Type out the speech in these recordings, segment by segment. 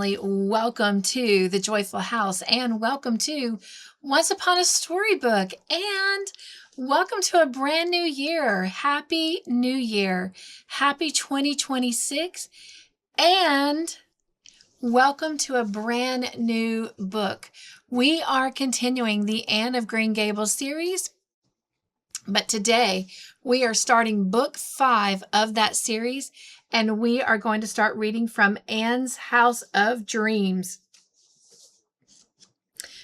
family. Welcome to the Joyful House and welcome to Once Upon a Storybook and welcome to a brand new year. Happy New Year. Happy 2026 and welcome to a brand new book. We are continuing the Anne of Green Gables series, but today we are starting book 5 of that series. And we are going to start reading from Anne's House of Dreams.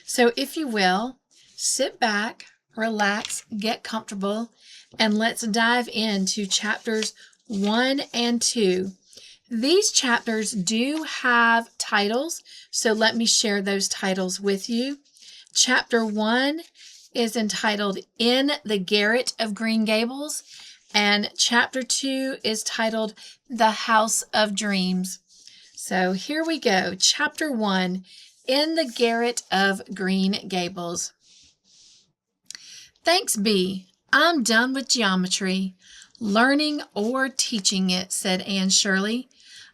So if you will, sit back, relax, get comfortable, and let's dive into chapters 1 and 2. These chapters do have titles, so let me share those titles with you. Chapter 1 is entitled In the Garret of Green Gables, and chapter 2 is titled The House of Dreams. So here we go. Chapter 1, In the Garret of Green Gables. Thanks be. I'm done with geometry, learning or teaching it, said Anne Shirley,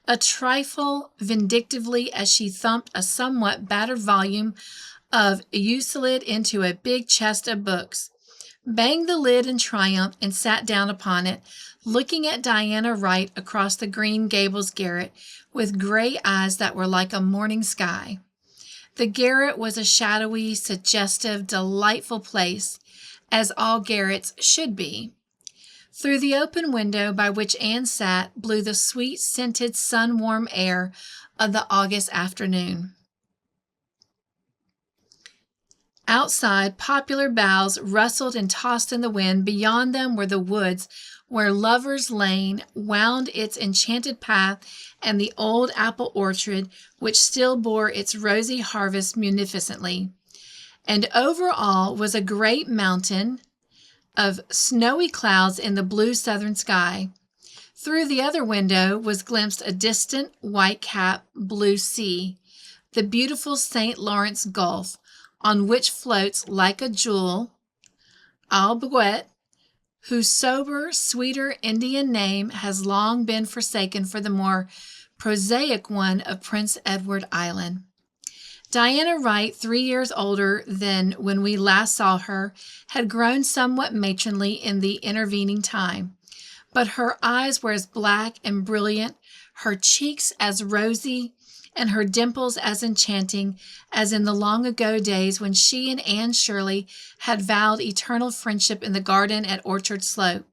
a trifle vindictively as she thumped a somewhat battered volume of Euclid into a big chest of books, banged the lid in triumph, and sat down upon it, looking at Diana Wright across the Green Gables garret with gray eyes that were like a morning sky. The garret was a shadowy, suggestive, delightful place, as all garrets should be. Through the open window by which Anne sat blew the sweet, scented, sun-warm air of the August afternoon. Outside, poplar boughs rustled and tossed in the wind. Beyond them were the woods where Lover's Lane wound its enchanted path and the old apple orchard, which still bore its rosy harvest munificently. And over all was a great mountain of snowy clouds in the blue southern sky. Through the other window was glimpsed a distant, white-capped blue sea, the beautiful St. Lawrence Gulf, on which floats like a jewel Albuquerque, whose sober, sweeter Indian name has long been forsaken for the more prosaic one of Prince Edward Island. Diana Wright, 3 years older than when we last saw her, had grown somewhat matronly in the intervening time, but her eyes were as black and brilliant, her cheeks as rosy, and her dimples as enchanting as in the long-ago days when she and Anne Shirley had vowed eternal friendship in the garden at Orchard Slope.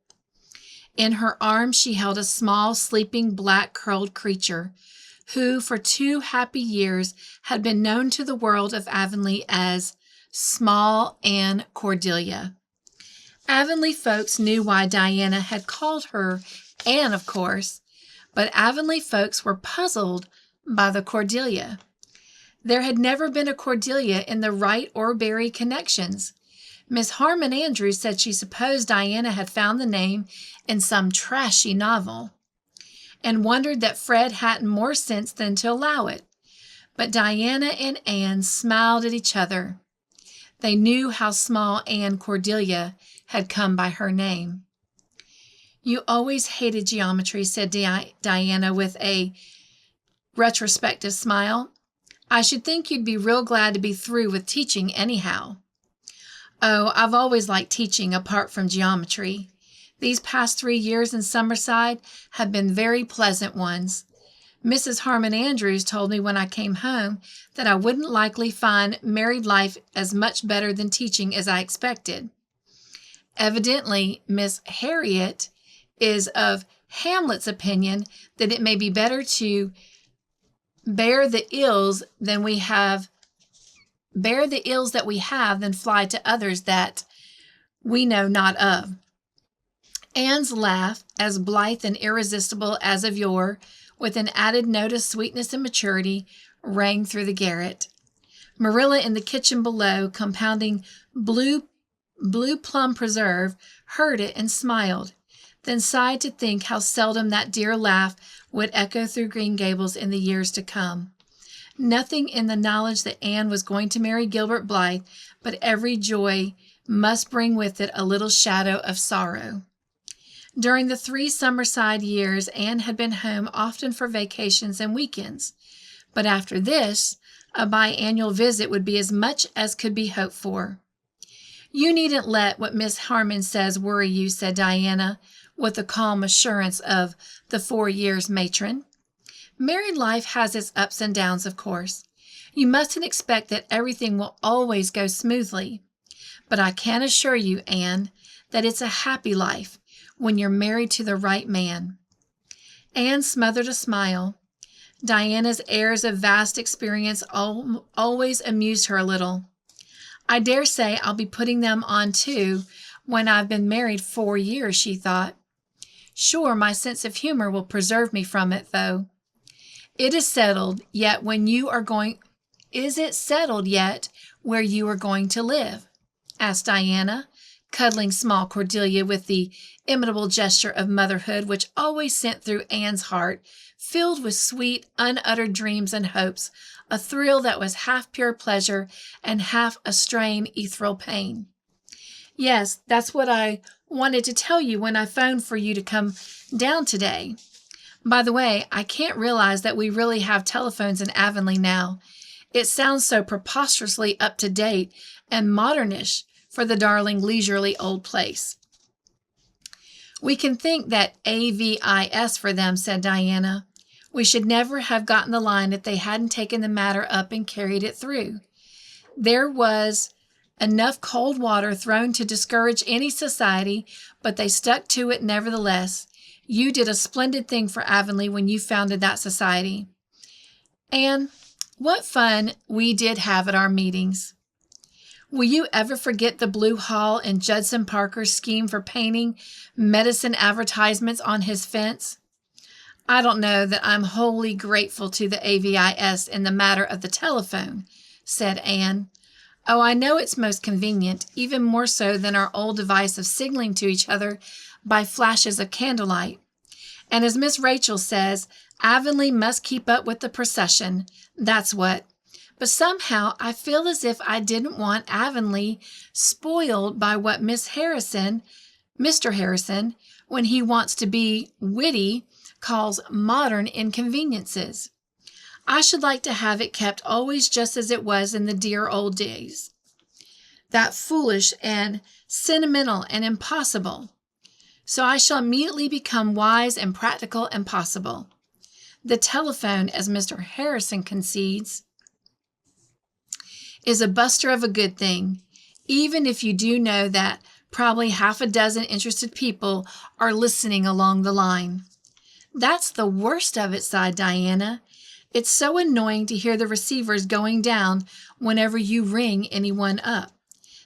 In her arms she held a small, sleeping, black-curled creature, who for 2 happy years had been known to the world of Avonlea as Small Anne Cordelia. Avonlea folks knew why Diana had called her Anne, of course, but Avonlea folks were puzzled by the Cordelia. There had never been a Cordelia in the Wright or Barry connections. Miss Harmon Andrews said she supposed Diana had found the name in some trashy novel, and wondered that Fred hadn't more sense than to allow it. But Diana and Anne smiled at each other. They knew how Small Anne Cordelia had come by her name. You always hated geometry, said Diana with a retrospective smile. I should think you'd be real glad to be through with teaching anyhow. Oh, I've always liked teaching apart from geometry. These past 3 years in Summerside have been very pleasant ones. Mrs. Harmon Andrews told me when I came home that I wouldn't likely find married life as much better than teaching as I expected. Evidently, Miss Harriet is of Hamlet's opinion that it may be better to bear the ills that we have than fly to others that we know not of. Anne's laugh, as blithe and irresistible as of yore, with an added note of sweetness and maturity, rang through the garret. Marilla in the kitchen below, compounding blue plum preserve, heard it and smiled, then sighed to think how seldom that dear laugh would echo through Green Gables in the years to come. Nothing in the knowledge that Anne was going to marry Gilbert Blythe, but every joy must bring with it a little shadow of sorrow. During the 3 Summerside years, Anne had been home often for vacations and weekends, But after this, a biannual visit would be as much as could be hoped for. You needn't let what Miss Harmon says worry you, said Diana, with the calm assurance of the 4 years matron. Married life has its ups and downs, of course. You mustn't expect that everything will always go smoothly. But I can assure you, Anne, that it's a happy life when you're married to the right man. Anne smothered a smile. Diana's airs of vast experience always amused her a little. I dare say I'll be putting them on too when I've been married 4 years, she thought. Sure, my sense of humor will preserve me from it, though. Is it settled yet where you are going to live? Asked Diana, cuddling small Cordelia with the imitable gesture of motherhood which always sent through Anne's heart, filled with sweet, unuttered dreams and hopes, a thrill that was half pure pleasure and half a strain ethereal pain. Yes, that's what I wanted to tell you when I phoned for you to come down today. By the way, I can't realize that we really have telephones in Avonlea now. It sounds so preposterously up to date and modernish for the darling leisurely old place. We can thank that AVIS for them, said Diana. We should never have gotten the line if they hadn't taken the matter up and carried it through. There was enough cold water thrown to discourage any society, but they stuck to it nevertheless. You did a splendid thing for Avonlea when you founded that society. And what fun we did have at our meetings. Will you ever forget the Blue Hall and Judson Parker's scheme for painting medicine advertisements on his fence? I don't know that I'm wholly grateful to the AVIS in the matter of the telephone, said Anne. Oh, I know it's most convenient, even more so than our old device of signaling to each other by flashes of candlelight. And as Miss Rachel says, Avonlea must keep up with the procession. That's what. But somehow I feel as if I didn't want Avonlea spoiled by what Mr. Harrison, when he wants to be witty, calls modern inconveniences. I should like to have it kept always just as it was in the dear old days. That foolish and sentimental and impossible. So I shall immediately become wise and practical and possible. The telephone, as Mr. Harrison concedes, is a buster of a good thing, even if you do know that probably half a dozen interested people are listening along the line. That's the worst of it, sighed Diana. It's so annoying to hear the receivers going down whenever you ring anyone up.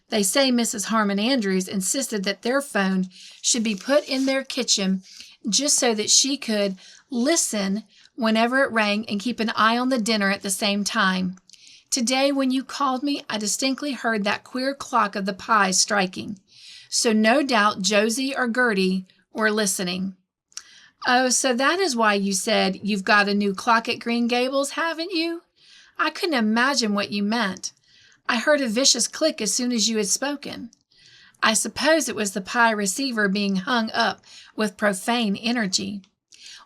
They say Mrs. Harmon Andrews insisted that their phone should be put in their kitchen just so that she could listen whenever it rang and keep an eye on the dinner at the same time. Today, when you called me, I distinctly heard that queer clock of the pies striking. So no doubt Josie or Gertie were listening. Oh, so that is why you said you've got a new clock at Green Gables, haven't you? I couldn't imagine what you meant. I heard a vicious click as soon as you had spoken. I suppose it was the pie receiver being hung up with profane energy.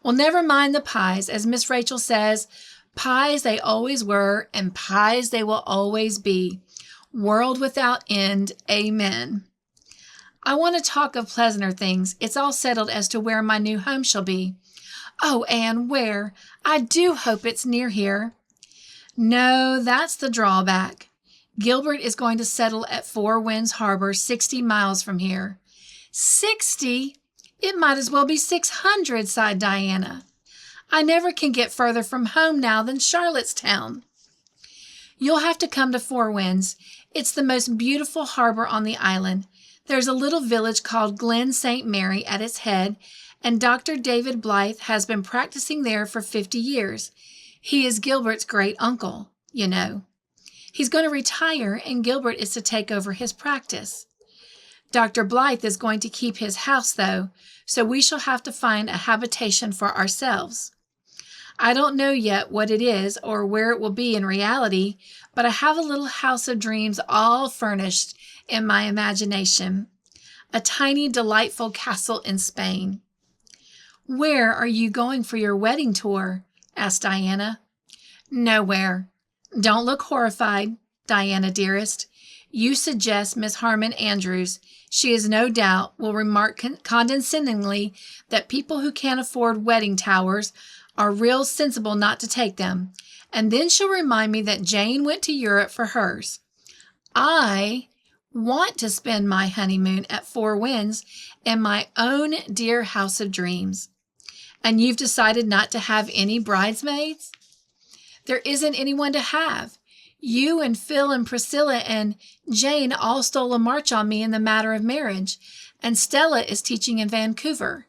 Well, never mind the pies. As Miss Rachel says, pies they always were, and pies they will always be. World without end. Amen. I want to talk of pleasanter things. It's all settled as to where my new home shall be. Oh, Anne, where? I do hope it's near here. No, that's the drawback. Gilbert is going to settle at Four Winds Harbor, 60 miles from here. 60? It might as well be 600, sighed Diana. I never can get further from home now than Charlottetown. You'll have to come to Four Winds. It's the most beautiful harbor on the island. There's a little village called Glen St. Mary at its head, and Dr. David Blythe has been practicing there for 50 years. He is Gilbert's great uncle, you know. He's going to retire, and Gilbert is to take over his practice. Dr. Blythe is going to keep his house, though, so we shall have to find a habitation for ourselves. I don't know yet what it is or where it will be in reality, but I have a little house of dreams all furnished in my imagination. A tiny, delightful castle in Spain. Where are you going for your wedding tour? Asked Diana. Nowhere. Don't look horrified, Diana dearest. You suggest Miss Harmon Andrews. She is no doubt will remark condescendingly that people who can't afford wedding towers are real sensible not to take them. And then she'll remind me that Jane went to Europe for hers. I want to spend my honeymoon at Four Winds in my own dear house of dreams. And you've decided not to have any bridesmaids? There isn't anyone to have. You and Phil and Priscilla and Jane all stole a march on me in the matter of marriage, and Stella is teaching in Vancouver.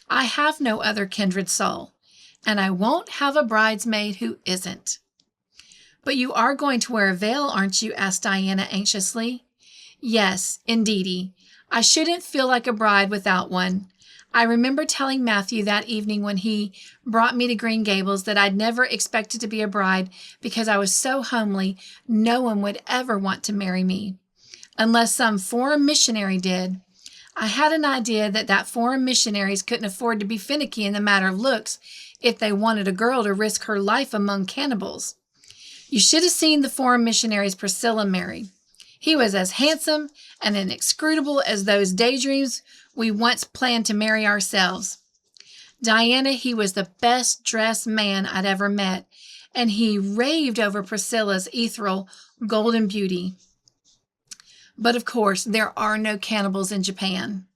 I have no other kindred soul, and I won't have a bridesmaid who isn't. But you are going to wear a veil, aren't you? Asked Diana anxiously. Yes, indeedy. I shouldn't feel like a bride without one. I remember telling Matthew that evening when he brought me to Green Gables that I'd never expected to be a bride because I was so homely no one would ever want to marry me, unless some foreign missionary did. I had an idea that foreign missionaries couldn't afford to be finicky in the matter of looks if they wanted a girl to risk her life among cannibals. You should have seen the foreign missionaries Priscilla married. He was as handsome and inscrutable as those daydreams we once planned to marry ourselves. Diana, he was the best dressed man I'd ever met, and he raved over Priscilla's ethereal golden beauty. But of course, there are no cannibals in Japan.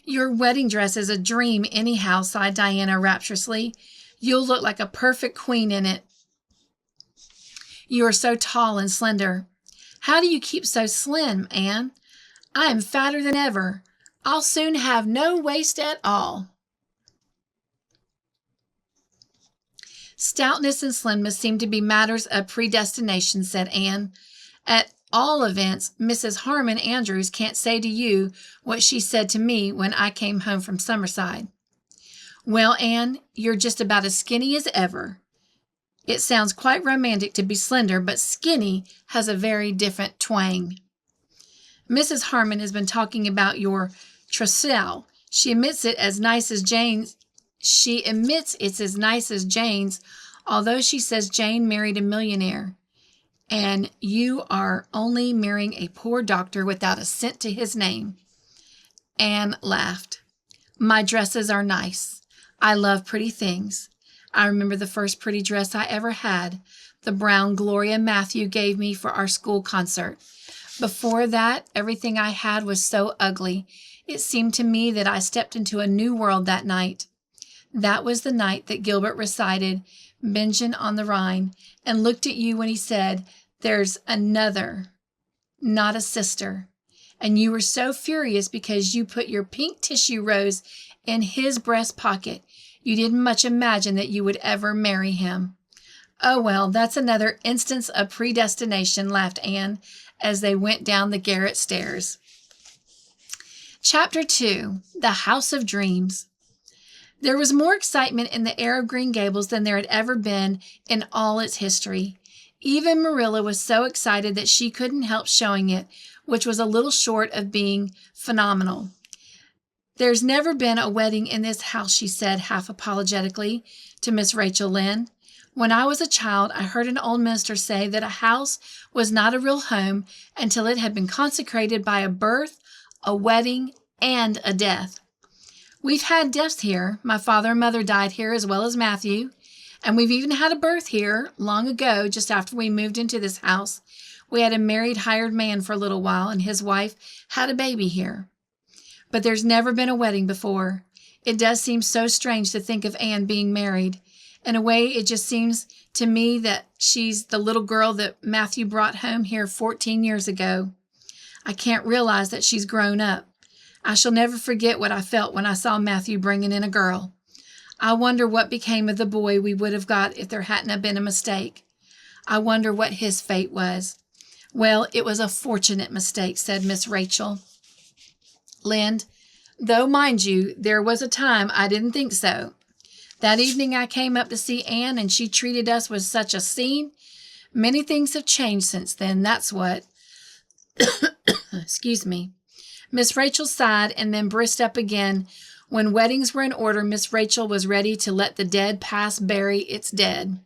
Your wedding dress is a dream anyhow, sighed Diana rapturously. You'll look like a perfect queen in it. You are so tall and slender. How do you keep so slim, Anne? I am fatter than ever. I'll soon have no waist at all. Stoutness and slimness seem to be matters of predestination, said Anne. At all events, Mrs. Harmon Andrews can't say to you what she said to me when I came home from Summerside. Well, Anne, you're just about as skinny as ever. It sounds quite romantic to be slender, but skinny has a very different twang. Mrs. Harmon has been talking about your trousseau. She admits it's as nice as Jane's, although she says Jane married a millionaire. And you are only marrying a poor doctor without a cent to his name. Anne laughed. My dresses are nice. I love pretty things. I remember the first pretty dress I ever had, the brown Gloria Matthew gave me for our school concert. Before that, everything I had was so ugly. It seemed to me that I stepped into a new world that night. That was the night that Gilbert recited Benjen on the Rhine and looked at you when he said, There's another, not a sister. And you were so furious because you put your pink tissue rose in his breast pocket. You didn't much imagine that you would ever marry him. Oh, well, that's another instance of predestination, laughed Anne, as they went down the garret stairs. Chapter 2, The House of Dreams. There was more excitement in the air of Green Gables than there had ever been in all its history. Even Marilla was so excited that she couldn't help showing it, which was a little short of being phenomenal. There's never been a wedding in this house, she said half apologetically to Miss Rachel Lynde. When I was a child, I heard an old minister say that a house was not a real home until it had been consecrated by a birth, a wedding, and a death. We've had deaths here. My father and mother died here as well as Matthew. And we've even had a birth here long ago, just after we moved into this house. We had a married hired man for a little while, and his wife had a baby here. But there's never been a wedding before. It does seem so strange to think of Anne being married. In a way, it just seems to me that she's the little girl that Matthew brought home here 14 years ago. I can't realize that she's grown up. I shall never forget what I felt when I saw Matthew bringing in a girl. I wonder what became of the boy we would have got if there hadn't been a mistake. I wonder what his fate was. Well, it was a fortunate mistake, said Miss Rachel Lynde, though, mind you, there was a time I didn't think so. That evening I came up to see Anne, and she treated us with such a scene. Many things have changed since then, that's what. Excuse me. Miss Rachel sighed and then brisked up again. When weddings were in order, Miss Rachel was ready to let the dead past bury its dead.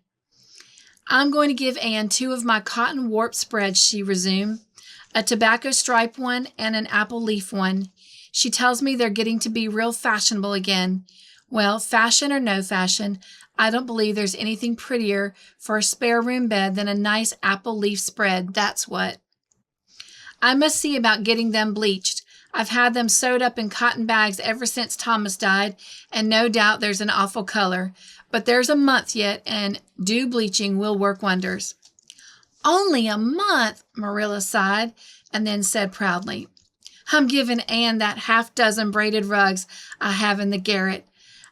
I'm going to give Anne 2 of my cotton warp spreads, she resumed, a tobacco stripe one and an apple leaf one. She tells me they're getting to be real fashionable again. Well, fashion or no fashion, I don't believe there's anything prettier for a spare room bed than a nice apple leaf spread, that's what. I must see about getting them bleached. I've had them sewed up in cotton bags ever since Thomas died, and no doubt there's an awful color. But there's a month yet, and dew bleaching will work wonders. Only a month, Marilla sighed, and then said proudly, I'm giving Anne that 6 braided rugs I have in the garret.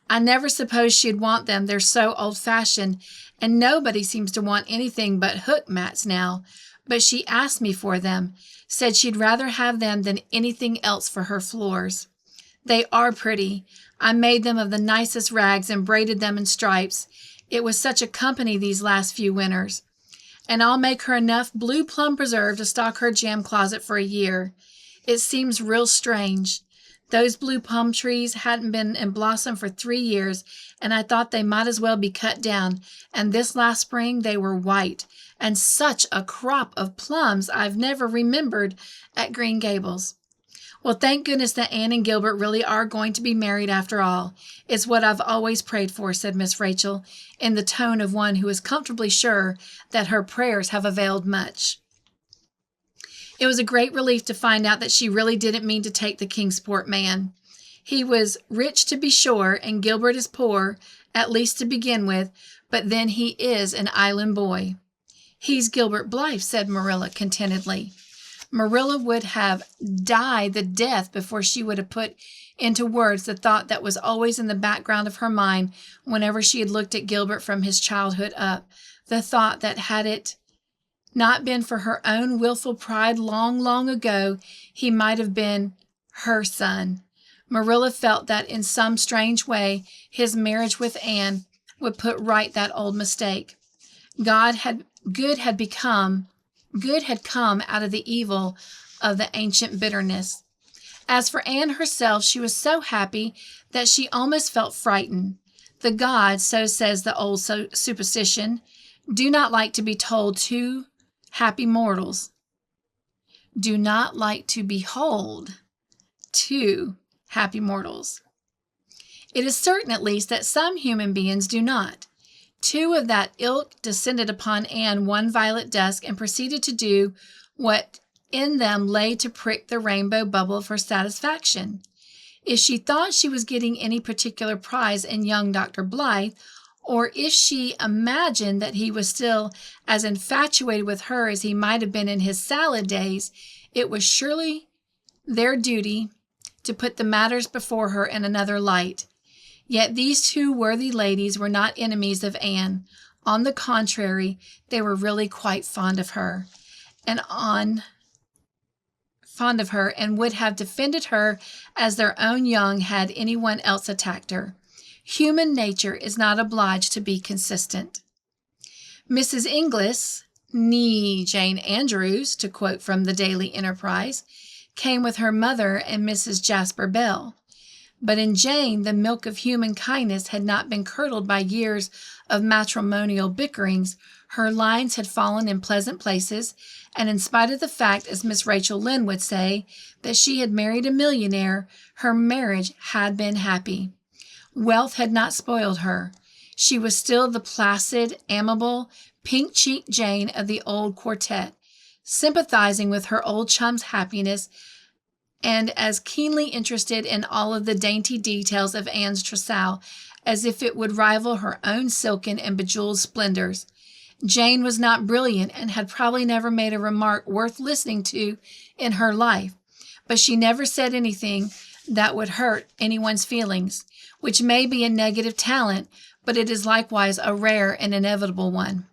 I never supposed she'd want them. They're so old-fashioned, and nobody seems to want anything but hook mats now. But she asked me for them, said she'd rather have them than anything else for her floors. They are pretty. I made them of the nicest rags and braided them in stripes. It was such a company these last few winters. And I'll make her enough blue plum preserve to stock her jam closet for a year. It seems real strange. Those blue plum trees hadn't been in blossom for 3 years, and I thought they might as well be cut down, and this last spring they were white, and such a crop of plums I've never remembered at Green Gables. Well, thank goodness that Anne and Gilbert really are going to be married after all. It's what I've always prayed for, said Miss Rachel, in the tone of one who is comfortably sure that her prayers have availed much. It was a great relief to find out that she really didn't mean to take the Kingsport man. He was rich to be sure, and Gilbert is poor, at least to begin with, but then he is an island boy. He's Gilbert Blythe, said Marilla contentedly. Marilla would have died the death before she would have put into words the thought that was always in the background of her mind whenever she had looked at Gilbert from his childhood up, the thought that had it not been for her own willful pride long, long ago, he might have been her son. Marilla felt that in some strange way his marriage with Anne would put right that old mistake. Good had come out of the evil of the ancient bitterness. As for Anne herself, she was so happy that she almost felt frightened. The gods, so says the old superstition, do not like to be told two happy mortals do not like to behold 2 happy mortals. It is certain, at least, that some human beings do not. 2 of that ilk descended upon Anne one violet dusk and proceeded to do what in them lay to prick the rainbow bubble for satisfaction. If she thought she was getting any particular prize in young Dr. Blythe, or if she imagined that he was still as infatuated with her as he might have been in his salad days, it was surely their duty to put the matters before her in another light. Yet these 2 worthy ladies were not enemies of Anne. On the contrary, they were really quite fond of her, and would have defended her as their own young had anyone else attacked her. Human nature is not obliged to be consistent. Mrs. Inglis, nee Jane Andrews, to quote from the Daily Enterprise, came with her mother and Mrs. Jasper Bell. But in Jane, the milk of human kindness had not been curdled by years of matrimonial bickerings. Her lines had fallen in pleasant places, and in spite of the fact, as Miss Rachel Lynde would say, that she had married a millionaire, her marriage had been happy. Wealth had not spoiled her. She was still the placid, amiable, pink-cheeked Jane of the old quartet, sympathizing with her old chum's happiness and as keenly interested in all of the dainty details of Anne's trousseau as if it would rival her own silken and bejeweled splendors. Jane was not brilliant and had probably never made a remark worth listening to in her life, but she never said anything that would hurt anyone's feelings, which may be a negative talent, but it is likewise a rare and inevitable one.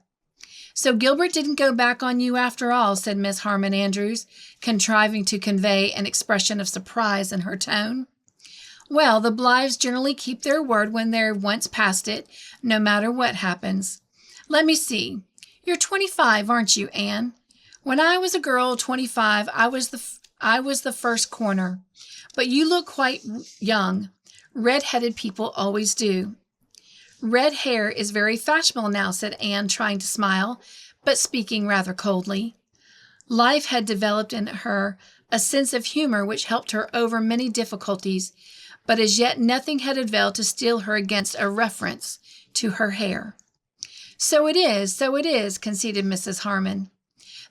So Gilbert didn't go back on you after all, said Miss Harmon Andrews, contriving to convey an expression of surprise in her tone. Well, the Blythes generally keep their word when they're once past it, no matter what happens. Let me see. You're 25, aren't you, Anne? When I was a girl, 25, I was the first corner. But you look quite young. Red-headed people always do. Red hair is very fashionable now, said Anne, trying to smile, but speaking rather coldly. Life had developed in her a sense of humor which helped her over many difficulties, but as yet nothing had availed to steel her against a reference to her hair. So it is, conceded Mrs. Harmon.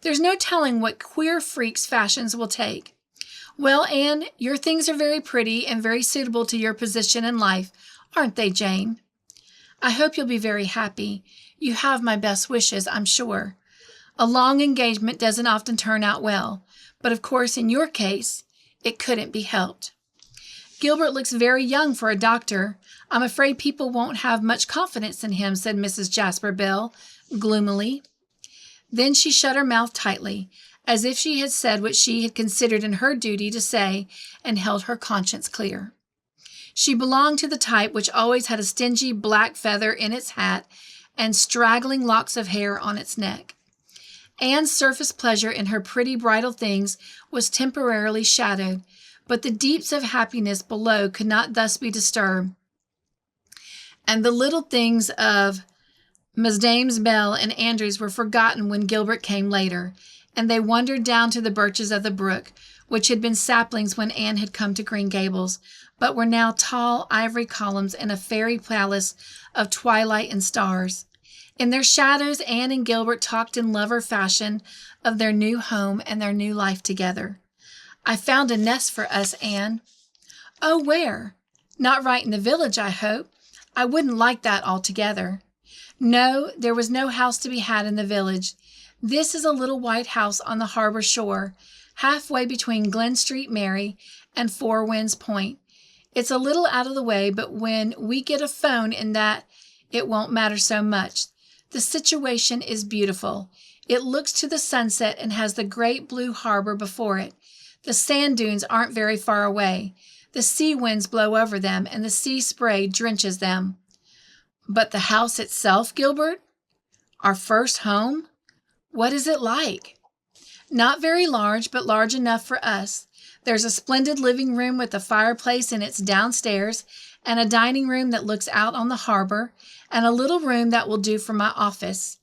There's no telling what queer freaks fashions will take. Well, Anne, your things are very pretty and very suitable to your position in life, aren't they, Jane? I hope you'll be very happy. You have my best wishes, I'm sure. A long engagement doesn't often turn out well, but of course in your case, it couldn't be helped. Gilbert looks very young for a doctor. I'm afraid people won't have much confidence in him, said Mrs. Jasper Bell gloomily. Then she shut her mouth tightly, as if she had said what she had considered in her duty to say, and held her conscience clear. She belonged to the type which always had a stingy black feather in its hat and straggling locks of hair on its neck. Anne's surface pleasure in her pretty bridal things was temporarily shadowed, but the deeps of happiness below could not thus be disturbed, and the little things of Mesdames Bell and Andrews were forgotten when Gilbert came later, and they wandered down to the birches of the brook, which had been saplings when Anne had come to Green Gables, but were now tall ivory columns in a fairy palace of twilight and stars. In their shadows, Anne and Gilbert talked in lover fashion of their new home and their new life together. I found a nest for us, Anne. Oh, where? Not right in the village, I hope. I wouldn't like that altogether. No, there was no house to be had in the village. This is a little white house on the harbor shore, halfway between Glen Street Mary and Four Winds Point. It's a little out of the way, but when we get a phone in that, it won't matter so much. The situation is beautiful. It looks to the sunset and has the great blue harbor before it. The sand dunes aren't very far away. The sea winds blow over them, and the sea spray drenches them. But the house itself, Gilbert? Our first home? What is it like? Not very large, but large enough for us. There's a splendid living room with a fireplace in its downstairs, and a dining room that looks out on the harbor, and a little room that will do for my office.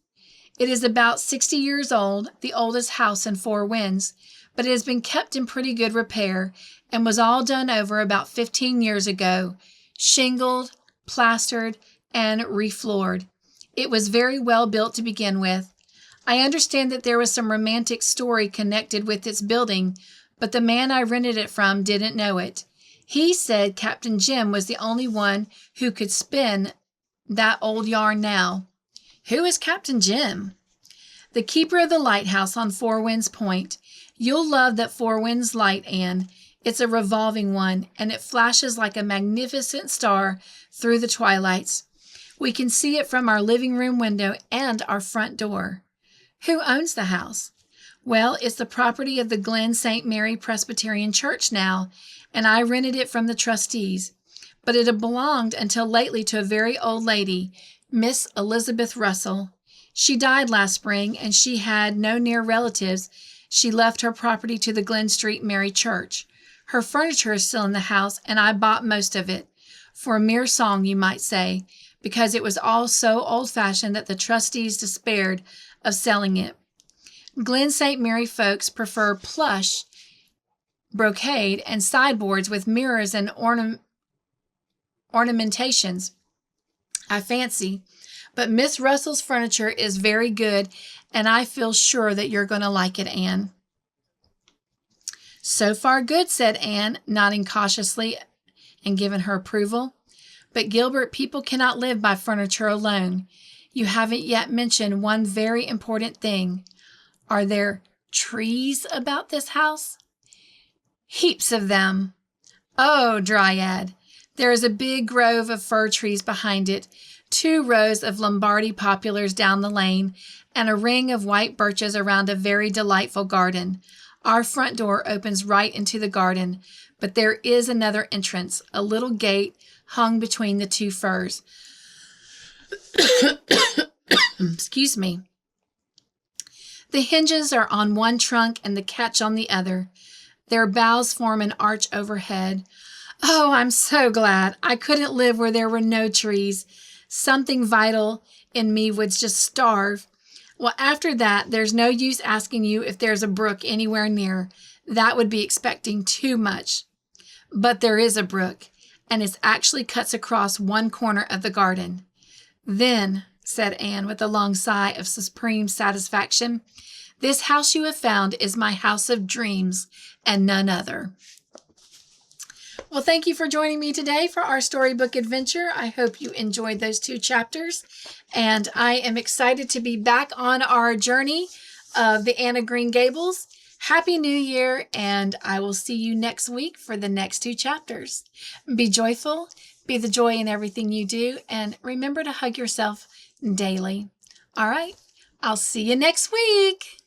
It is about 60 years old, the oldest house in Four Winds, but it has been kept in pretty good repair, and was all done over about 15 years ago, shingled, plastered, and refloored. It was very well built to begin with. I understand that there was some romantic story connected with its building, but the man I rented it from didn't know it. He said Captain Jim was the only one who could spin that old yarn now. Who is Captain Jim? The keeper of the lighthouse on Four Winds Point. You'll love that Four Winds light, Anne. It's a revolving one, and it flashes like a magnificent star through the twilights. We can see it from our living room window and our front door. Who owns the house? Well, it's the property of the Glen St. Mary Presbyterian Church now, and I rented it from the trustees. But it had belonged until lately to a very old lady, Miss Elizabeth Russell. She died last spring, and she had no near relatives. She left her property to the Glen Street Mary Church. Her furniture is still in the house, and I bought most of it, for a mere song, you might say, because it was all so old-fashioned that the trustees despaired of selling it. Glen St. Mary folks prefer plush, brocade, and sideboards with mirrors and ornamentations, I fancy. But Miss Russell's furniture is very good, and I feel sure that you're going to like it, Anne. So far good, said Anne, nodding cautiously and giving her approval. But Gilbert, people cannot live by furniture alone. You haven't yet mentioned one very important thing. Are there trees about this house? Heaps of them. Oh, Dryad. There is a big grove of fir trees behind it, 2 rows of Lombardy poplars down the lane, and a ring of white birches around a very delightful garden. Our front door opens right into the garden, but there is another entrance, a little gate hung between the 2 firs. Excuse me. The hinges are on one trunk and the catch on the other. Their boughs form an arch overhead. Oh, I'm so glad. I couldn't live where there were no trees. something vital in me would just starve. Well, after that, there's no use asking you if there's a brook anywhere near. That would be expecting too much. But there is a brook, and it actually cuts across one corner of the garden. Then, said Anne with a long sigh of supreme satisfaction, this house you have found is my house of dreams and none other. Well, thank you for joining me today for our storybook adventure. I hope you enjoyed those 2 chapters, and I am excited to be back on our journey of the Anne of Green Gables. Happy New Year, and I will see you next week for the next 2 chapters. Be joyful, be the joy in everything you do, and remember to hug yourself daily. All right, I'll see you next week.